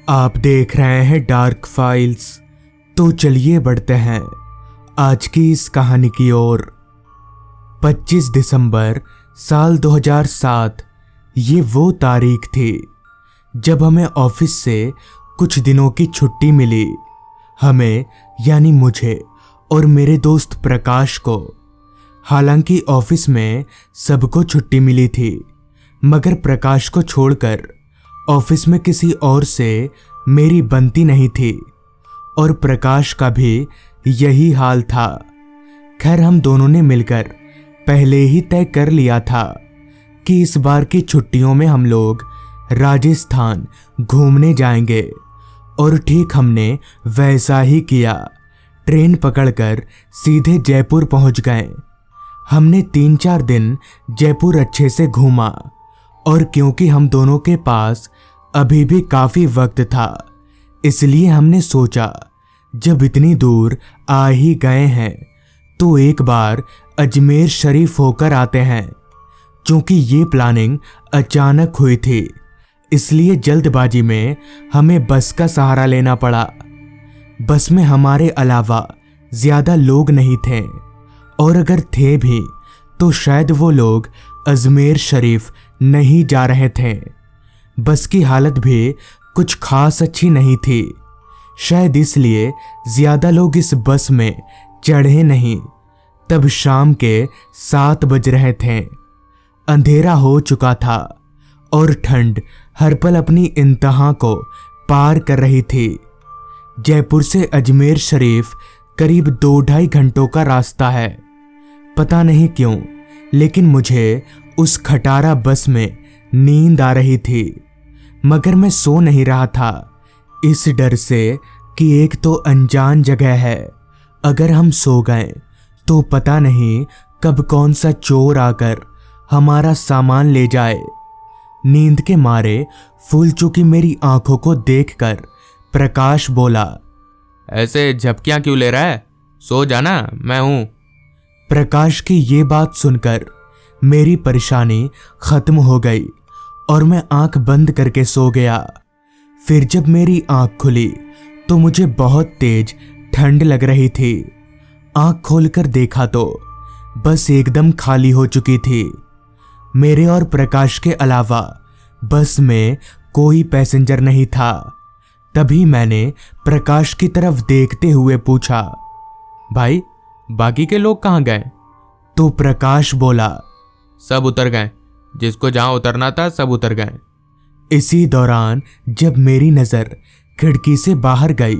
आप देख रहे हैं डार्क फाइल्स। तो चलिए बढ़ते हैं आज की इस कहानी की ओर। 25 दिसंबर साल 2007 ये वो तारीख थी जब हमें ऑफिस से कुछ दिनों की छुट्टी मिली। हमें यानी मुझे और मेरे दोस्त प्रकाश को। हालांकि ऑफिस में सबको छुट्टी मिली थी, मगर प्रकाश को छोड़कर ऑफिस में किसी और से मेरी बनती नहीं थी और प्रकाश का भी यही हाल था। खैर, हम दोनों ने मिलकर पहले ही तय कर लिया था कि इस बार की छुट्टियों में हम लोग राजस्थान घूमने जाएंगे और ठीक हमने वैसा ही किया। ट्रेन पकड़कर सीधे जयपुर पहुंच गए। हमने 3-4 दिन जयपुर अच्छे से घूमा और क्योंकि हम दोनों के पास अभी भी काफी वक्त था, इसलिए हमने सोचा जब इतनी दूर आ ही गए हैं तो एक बार अजमेर शरीफ होकर आते हैं। क्योंकि ये प्लानिंग अचानक हुई थी, इसलिए जल्दबाजी में हमें बस का सहारा लेना पड़ा। बस में हमारे अलावा ज्यादा लोग नहीं थे और अगर थे भी तो शायद वो लोग अजमेर शरीफ नहीं जा रहे थे। बस की हालत भी कुछ खास अच्छी नहीं थी, शायद इसलिए ज्यादा लोग इस बस में चढ़े नहीं। तब शाम के 7 बज रहे थे, अंधेरा हो चुका था और ठंड हर पल अपनी इंतहा को पार कर रही थी। जयपुर से अजमेर शरीफ करीब 2-2.5 घंटों का रास्ता है। पता नहीं क्यों, लेकिन मुझे उस खटारा बस में नींद आ रही थी, मगर मैं सो नहीं रहा था इस डर से कि एक तो अनजान जगह है, अगर हम सो गए तो पता नहीं कब कौन सा चोर आकर हमारा सामान ले जाए। नींद के मारे फूल चुकी मेरी आंखों को देखकर प्रकाश बोला, ऐसे झपकियां क्यों ले रहा है? सो जाना, मैं हूं। प्रकाश की ये बात सुनकर मेरी परेशानी खत्म हो गई और मैं आंख बंद करके सो गया। फिर जब मेरी आंख खुली तो मुझे बहुत तेज ठंड लग रही थी। आंख खोलकर देखा तो बस एकदम खाली हो चुकी थी। मेरे और प्रकाश के अलावा बस में कोई पैसेंजर नहीं था। तभी मैंने प्रकाश की तरफ देखते हुए पूछा, भाई, बाकी के लोग कहाँ गए? तो प्रकाश बोला, सब उतर गए, जिसको जहां उतरना था सब उतर गए। इसी दौरान जब मेरी नजर खिड़की से बाहर गई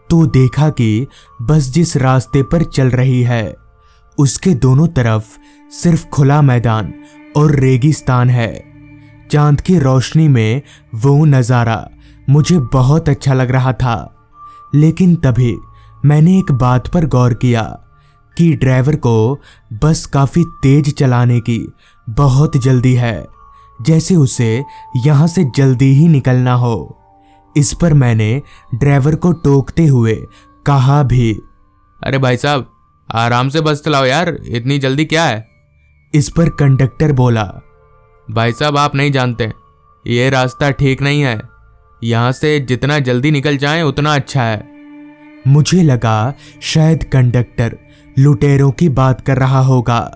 तो देखा कि बस जिस रास्ते पर चल रही है उसके दोनों तरफ सिर्फ खुला मैदान और रेगिस्तान है। चांद की रोशनी में वो नज़ारा मुझे बहुत अच्छा लग रहा था। लेकिन तभी मैंने एक बात पर गौर किया कि ड्राइवर को बस काफी तेज चलाने की बहुत जल्दी है, जैसे उसे यहां से जल्दी ही निकलना हो। इस पर मैंने ड्राइवर को टोकते हुए कहा भी, अरे भाई साहब, आराम से बस चलाओ यार, इतनी जल्दी क्या है? इस पर कंडक्टर बोला, भाई साहब, आप नहीं जानते, ये रास्ता ठीक नहीं है। यहां से जितना जल्दी निकल जाएं उतना अच्छा है। मुझे लगा शायद कंडक्टर लुटेरों की बात कर रहा होगा,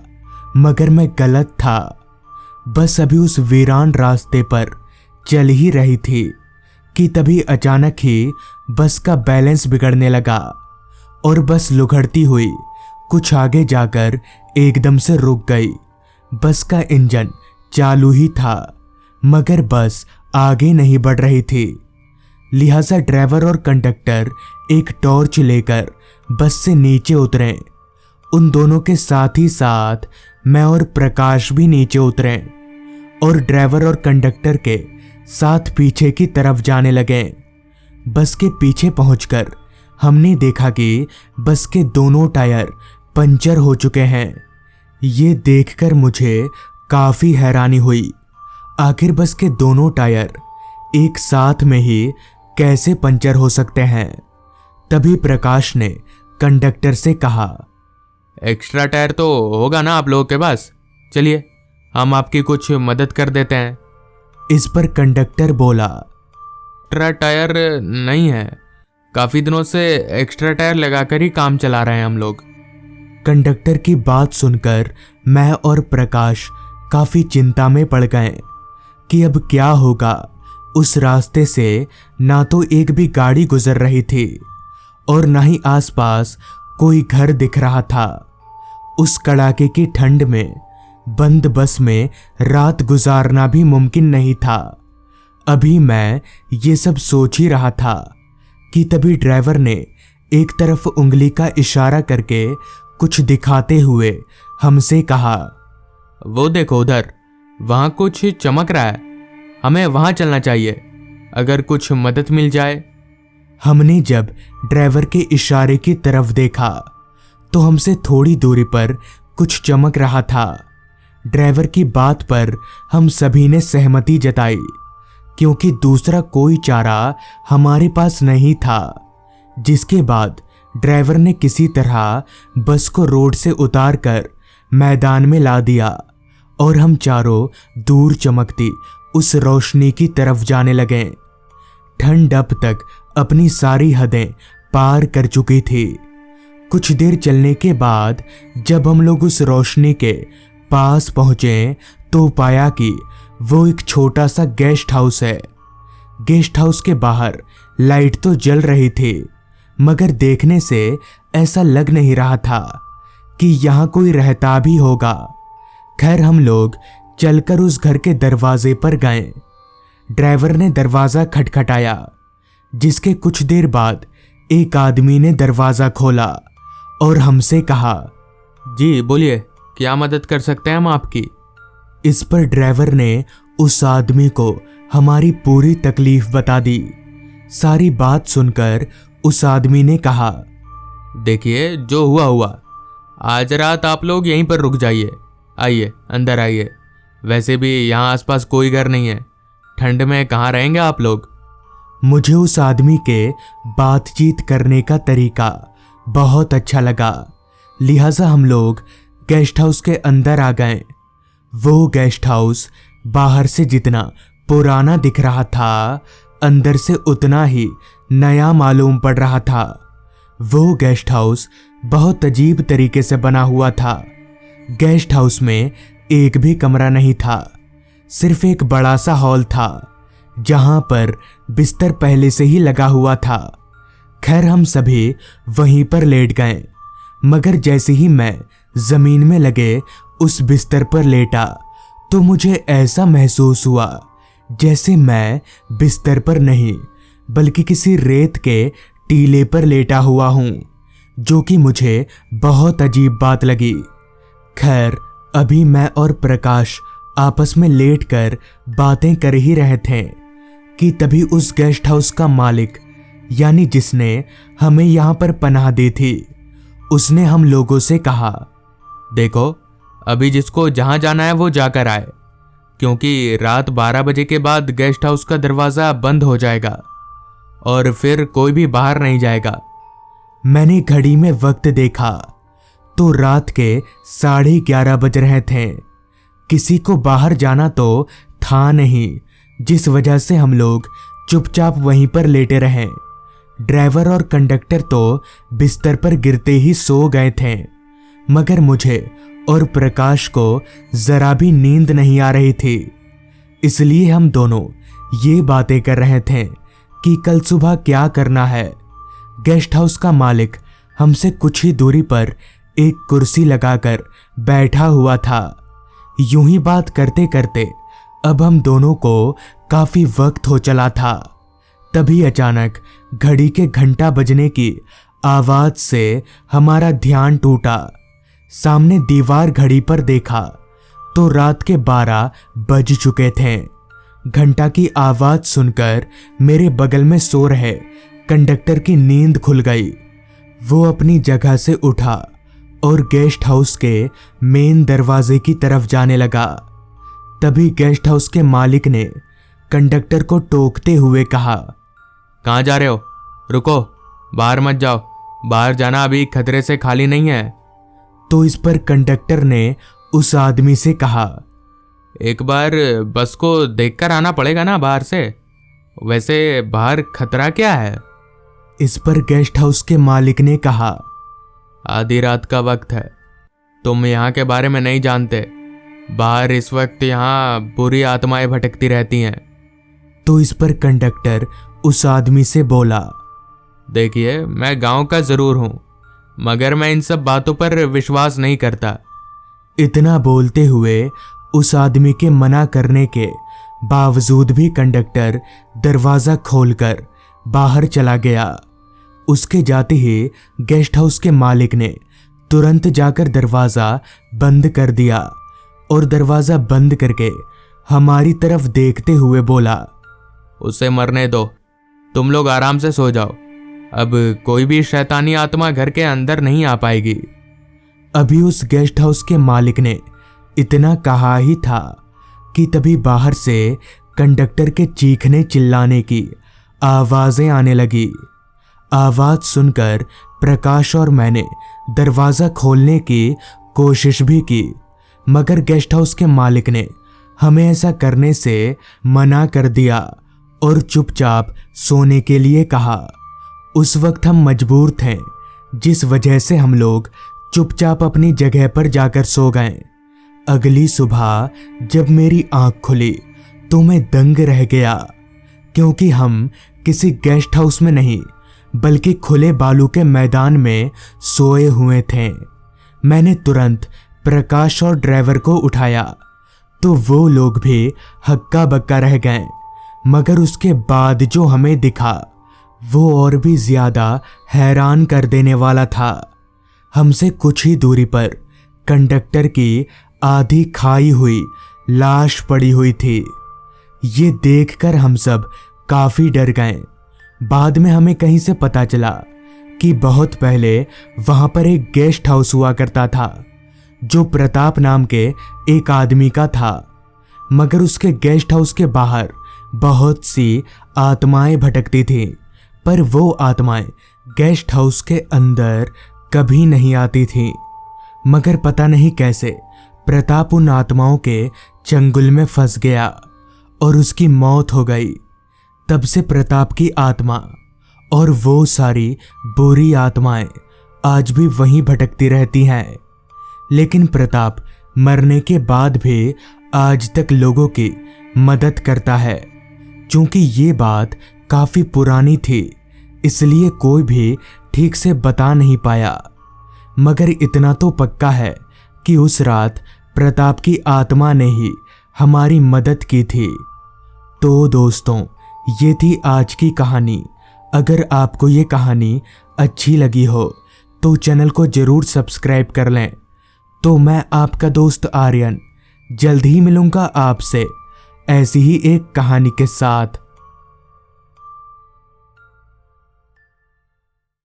मगर मैं गलत था। बस अभी उस वीरान रास्ते पर चल ही रही थी कि तभी अचानक ही बस का बैलेंस बिगड़ने लगा और बस लुढ़कती हुई कुछ आगे जाकर एकदम से रुक गई। बस का इंजन चालू ही था, मगर बस आगे नहीं बढ़ रही थी। लिहाजा ड्राइवर और कंडक्टर एक टॉर्च लेकर बस से नीचे उतरे। उन दोनों के साथ ही साथ मैं और प्रकाश भी नीचे उतरे और ड्राइवर और कंडक्टर के साथ पीछे की तरफ जाने लगे। बस के पीछे पहुंचकर हमने देखा कि बस के दोनों टायर पंचर हो चुके हैं। ये देखकर मुझे काफी हैरानी हुई, आखिर बस के दोनों टायर एक साथ में ही कैसे पंचर हो सकते हैं। तभी प्रकाश ने कंडक्टर से कहा, एक्स्ट्रा टायर तो होगा ना आप लोगों के पास? चलिए, हम आपकी कुछ मदद कर देते हैं। इस पर कंडक्टर बोला, एक्स्ट्रा टायर नहीं है, काफी दिनों से एक्स्ट्रा टायर लगाकर ही काम चला रहे हैं हम लोग। कंडक्टर की बात सुनकर मैं और प्रकाश काफी चिंता में पड़ गए कि अब क्या होगा। उस रास्ते से ना तो एक भी गाड़ी गुजर रही थी और ना ही आसपास कोई घर दिख रहा था। उस कड़ाके की ठंड में बंद बस में रात गुजारना भी मुमकिन नहीं था। अभी मैं ये सब सोच ही रहा था कि तभी ड्राइवर ने एक तरफ उंगली का इशारा करके कुछ दिखाते हुए हमसे कहा, वो देखो उधर, वहां कुछ चमक रहा है, हमें वहां चलना चाहिए, अगर कुछ मदद मिल जाए। हमने जब ड्राइवर के इशारे की तरफ देखा तो हमसे थोड़ी दूरी पर कुछ चमक रहा था। ड्राइवर की बात पर हम सभी ने सहमति जताई, क्योंकि दूसरा कोई चारा हमारे पास नहीं था। जिसके बाद ड्राइवर ने किसी तरह बस को रोड से उतारकर मैदान में ला दिया और हम चारों दूर चमकती उस रोशनी की तरफ जाने लगे। ठंड अब तक अपनी सारी हदें पार कर चुकी थी। कुछ देर चलने के बाद जब हम लोग उस रोशनी के पास पहुंचे तो पाया कि वो एक छोटा सा गेस्ट हाउस है। गेस्ट हाउस के बाहर लाइट तो जल रही थी, मगर देखने से ऐसा लग नहीं रहा था कि यहाँ कोई रहता भी होगा। खैर हम लोग चलकर उस घर के दरवाजे पर गए। ड्राइवर ने दरवाजा खटखटाया, जिसके कुछ देर बाद एक आदमी ने दरवाजा खोला और हमसे कहा, जी बोलिए, क्या मदद कर सकते हैं हम आपकी। इस पर ड्राइवर ने उस आदमी को हमारी पूरी तकलीफ बता दी। सारी बात सुनकर उस आदमी ने कहा, देखिए जो हुआ हुआ, आज रात आप लोग यहीं पर रुक जाइए, आइए अंदर आइए। वैसे भी यहाँ आसपास कोई घर नहीं है, ठंड में कहाँ रहेंगे आप लोग। मुझे उस आदमी के बातचीत करने का तरीका बहुत अच्छा लगा, लिहाजा हम लोग गेस्ट हाउस के अंदर आ गए। वो गेस्ट हाउस बाहर से जितना पुराना दिख रहा था, अंदर से उतना ही नया मालूम पड़ रहा था। वो गेस्ट हाउस बहुत अजीब तरीके से बना हुआ था। गेस्ट हाउस में एक भी कमरा नहीं था, सिर्फ एक बड़ा सा हॉल था जहां पर बिस्तर पहले से ही लगा हुआ था। खैर हम सभी वहीं पर लेट गए, मगर जैसे ही मैं जमीन में लगे उस बिस्तर पर लेटा तो मुझे ऐसा महसूस हुआ जैसे मैं बिस्तर पर नहीं बल्कि किसी रेत के टीले पर लेटा हुआ हूं, जो कि मुझे बहुत अजीब बात लगी। खैर अभी मैं और प्रकाश आपस में लेटकर बातें कर ही रहे थे कि तभी उस गेस्ट हाउस का मालिक, यानी जिसने हमें यहाँ पर पनाह दी थी, उसने हम लोगों से कहा, देखो अभी जिसको जहां जाना है वो जाकर आए, क्योंकि रात 12 बजे के बाद गेस्ट हाउस का दरवाजा बंद हो जाएगा और फिर कोई भी बाहर नहीं जाएगा। मैंने घड़ी में वक्त देखा तो रात के 11:30 बज रहे थे। किसी को बाहर जाना तो था नहीं, जिस वजह से हम लोग चुपचाप वहीं पर लेटे रहे। ड्राइवर और कंडक्टर तो बिस्तर पर गिरते ही सो गए थे, मगर मुझे और प्रकाश को जरा भी नींद नहीं आ रही थी। इसलिए हम दोनों ये बातें कर रहे थे कि कल सुबह क्या करना है। गेस्ट हाउस का मालिक हमसे कुछ ही दूरी पर एक कुर्सी लगाकर बैठा हुआ था। यूं ही बात करते करते अब हम दोनों को काफी वक्त हो चला था। तभी अचानक घड़ी के घंटा बजने की आवाज से हमारा ध्यान टूटा। सामने दीवार घड़ी पर देखा तो रात के 12 बज चुके थे। घंटा की आवाज सुनकर मेरे बगल में सो रहे कंडक्टर की नींद खुल गई। वो अपनी जगह से उठा और गेस्ट हाउस के मेन दरवाजे की तरफ जाने लगा। तभी गेस्ट हाउस के मालिक ने कंडक्टर को टोकते हुए कहा, कहाँ जा रहे हो, रुको, बाहर मत जाओ, बाहर जाना अभी खतरे से खाली नहीं है। तो इस पर कंडक्टर ने उस आदमी से कहा, एक बार बस को देखकर आना पड़ेगा ना बाहर से, वैसे बाहर खतरा क्या है? इस पर गेस्ट हाउस के मालिक ने कहा, आधी रात का वक्त है, तुम यहाँ के बारे में नहीं जानते। बाहर इस वक्त यहाँ बुरी आत्माएं भटकती रहती हैं। तो इस पर कंडक्टर उस आदमी से बोला, देखिए, मैं गांव का जरूर हूं, मगर मैं इन सब बातों पर विश्वास नहीं करता। इतना बोलते हुए उस आदमी के मना करने के बावजूद भी कंडक्टर दरवाजा खोलकर बाहर चला गया। उसके जाते ही गेस्ट हाउस के मालिक ने तुरंत जाकर दरवाजा बंद कर दिया और दरवाजा बंद करके हमारी तरफ देखते हुए बोला, उसे मरने दो, तुम लोग आराम से सो जाओ। अब कोई भी शैतानी आत्मा घर के अंदर नहीं आ पाएगी। अभी उस गेस्ट हाउस के मालिक ने इतना कहा ही था कि तभी बाहर से कंडक्टर के चीखने चिल्लाने की आवाजें आने लगी। आवाज सुनकर प्रकाश और मैंने दरवाजा खोलने की कोशिश भी की, मगर गेस्ट हाउस के मालिक ने हमें ऐसा करने से मना कर दिया और चुपचाप सोने के लिए कहा। उस वक्त हम मजबूर थे, जिस वजह से हम लोग चुपचाप अपनी जगह पर जाकर सो गए। अगली सुबह जब मेरी आंख खुली तो मैं दंग रह गया, क्योंकि हम किसी गेस्ट हाउस में नहीं बल्कि खुले बालू के मैदान में सोए हुए थे। मैंने तुरंत प्रकाश और ड्राइवर को उठाया तो वो लोग भी हक्का बक्का रह गए, मगर उसके बाद जो हमें दिखा वो और भी ज्यादा हैरान कर देने वाला था। हमसे कुछ ही दूरी पर कंडक्टर की आधी खाई हुई लाश पड़ी हुई थी। ये देखकर हम सब काफी डर गए। बाद में हमें कहीं से पता चला कि बहुत पहले वहां पर एक गेस्ट हाउस हुआ करता था जो प्रताप नाम के एक आदमी का था, मगर उसके गेस्ट हाउस के बाहर बहुत सी आत्माएं भटकती थीं, पर वो आत्माएं गेस्ट हाउस के अंदर कभी नहीं आती थीं। मगर पता नहीं कैसे प्रताप उन आत्माओं के चंगुल में फंस गया और उसकी मौत हो गई। तब से प्रताप की आत्मा और वो सारी बुरी आत्माएं आज भी वहीं भटकती रहती हैं। लेकिन प्रताप मरने के बाद भी आज तक लोगों की मदद करता है। चूंकि ये बात काफी पुरानी थी, इसलिए कोई भी ठीक से बता नहीं पाया, मगर इतना तो पक्का है कि उस रात प्रताप की आत्मा ने ही हमारी मदद की थी। तो दोस्तों, ये थी आज की कहानी। अगर आपको ये कहानी अच्छी लगी हो तो चैनल को जरूर सब्सक्राइब कर लें। तो मैं आपका दोस्त आर्यन जल्द ही मिलूंगा आपसे ऐसी ही एक कहानी के साथ।